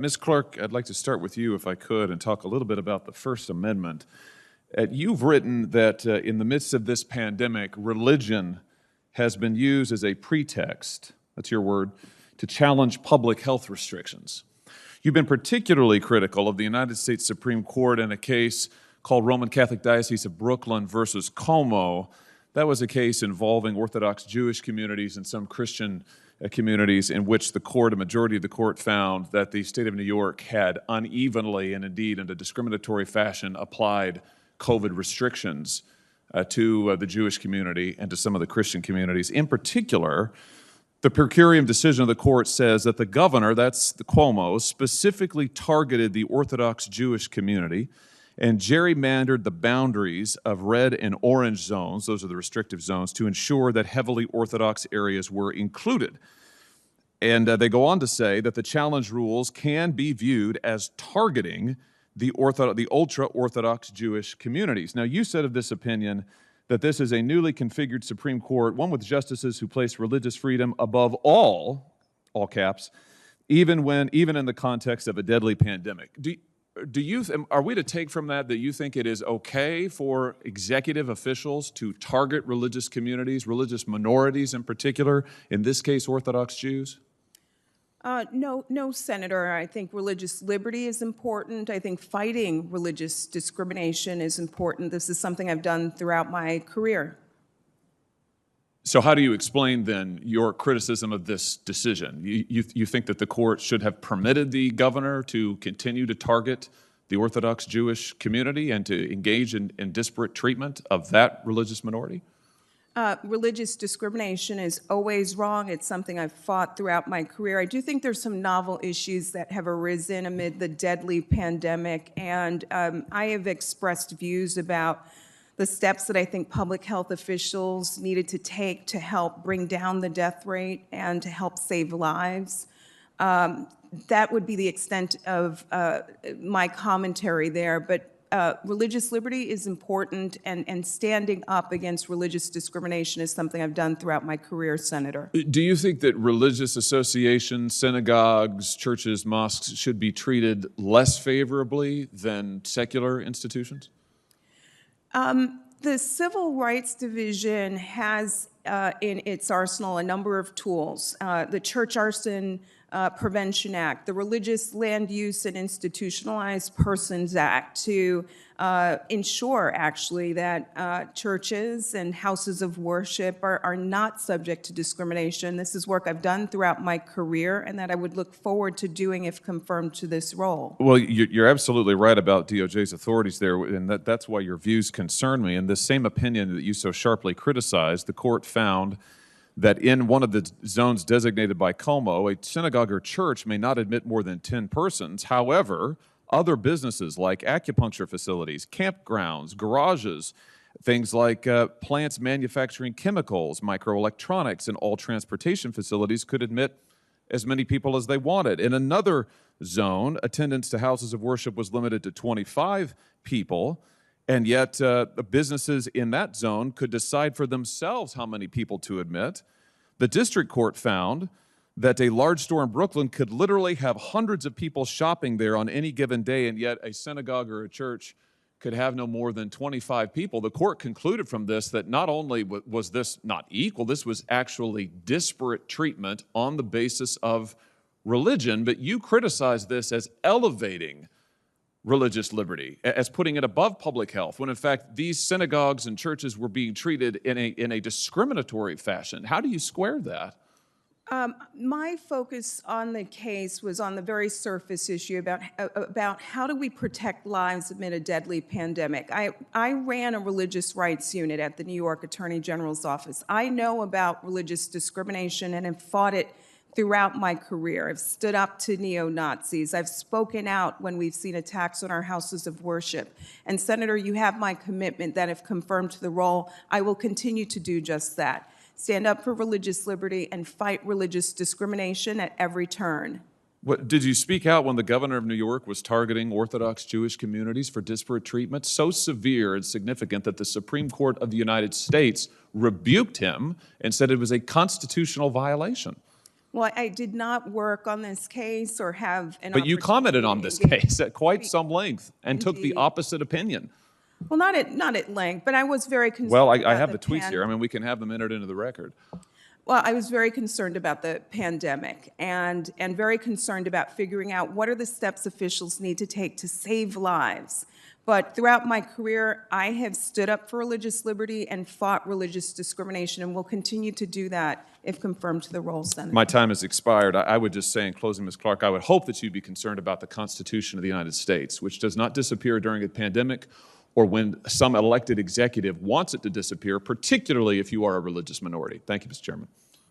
Ms. Clarke, I'd like to start with you, if I could, and talk a little bit about the First Amendment. You've written that in the midst of this pandemic, religion has been used as a pretext, that's your word, to challenge public health restrictions. You've been particularly critical of the United States Supreme Court in a case called Roman Catholic Diocese of Brooklyn versus Como. That was a case involving Orthodox Jewish communities and some Christian communities in which a majority of the court found that the state of New York had unevenly and indeed in a discriminatory fashion applied COVID restrictions to the Jewish community and to some of the Christian communities. In particular, the per curiam decision of the court says that the governor, that's the Cuomo, specifically targeted the Orthodox Jewish community and gerrymandered the boundaries of red and orange zones, those are the restrictive zones, to ensure that heavily Orthodox areas were included. And they go on to say that the challenge rules can be viewed as targeting the ultra-Orthodox Jewish communities. Now, you said of this opinion that this is a newly configured Supreme Court, one with justices who place religious freedom above all caps, even in the context of a deadly pandemic. Are we to take from that you think it is okay for executive officials to target religious communities, religious minorities in particular, in this case Orthodox Jews? No, Senator. I think religious liberty is important. I think fighting religious discrimination is important. This is something I've done throughout my career. So how do you explain, then, your criticism of this decision? You think that the court should have permitted the governor to continue to target the Orthodox Jewish community and to engage in disparate treatment of that religious minority? Religious discrimination is always wrong. It's something I've fought throughout my career. I do think there's some novel issues that have arisen amid the deadly pandemic, and I have expressed views about the steps that I think public health officials needed to take to help bring down the death rate and to help save lives. That would be the extent of my commentary there, but religious liberty is important, and standing up against religious discrimination is something I've done throughout my career, Senator. Do you think that religious associations, synagogues, churches, mosques should be treated less favorably than secular institutions? The Civil Rights Division has in its arsenal a number of tools. The Church Arson Prevention Act, the Religious Land Use and Institutionalized Persons Act, to ensure actually that churches and houses of worship are not subject to discrimination. This is work I've done throughout my career and that I would look forward to doing if confirmed to this role. Well, you're absolutely right about DOJ's authorities there, and that's why your views concern me. In this same opinion that you so sharply criticized, the court found that in one of the zones designated by Como, a synagogue or church may not admit more than 10 persons. However, other businesses like acupuncture facilities, campgrounds, garages, things like plants manufacturing chemicals, microelectronics, and all transportation facilities could admit as many people as they wanted. In another zone, attendance to houses of worship was limited to 25 people, and yet the businesses in that zone could decide for themselves how many people to admit. The district court found that a large store in Brooklyn could literally have hundreds of people shopping there on any given day, and yet a synagogue or a church could have no more than 25 people. The court concluded from this that not only was this not equal, this was actually disparate treatment on the basis of religion, but you criticized this as elevating religious liberty, as putting it above public health, when in fact these synagogues and churches were being treated in a discriminatory fashion. How do you square that? My focus on the case was on the very surface issue about how do we protect lives amid a deadly pandemic. I ran a religious rights unit at the New York Attorney General's office. I know about religious discrimination and have fought it throughout my career. I've stood up to neo-Nazis. I've spoken out when we've seen attacks on our houses of worship. And Senator, you have my commitment that if confirmed to the role, I will continue to do just that. Stand up for religious liberty and fight religious discrimination at every turn. Did you speak out when the governor of New York was targeting Orthodox Jewish communities for disparate treatment? So severe and significant that the Supreme Court of the United States rebuked him and said it was a constitutional violation. Well, I did not work on this case or have an But you commented on opportunity this to engage. case at quite some length and took the Indeed. opposite opinion. Well, not at length, but I was very concerned Well, I about have the tweets here. I mean, we can have them entered into the record. Well, I was very concerned about the pandemic and very concerned about figuring out what are the steps officials need to take to save lives. But throughout my career, I have stood up for religious liberty and fought religious discrimination, and will continue to do that if confirmed to the role, Senator. My time has expired. I would just say in closing, Ms. Clarke, I would hope that you'd be concerned about the Constitution of the United States, which does not disappear during a pandemic or when some elected executive wants it to disappear, particularly if you are a religious minority. Thank you, Mr. Chairman.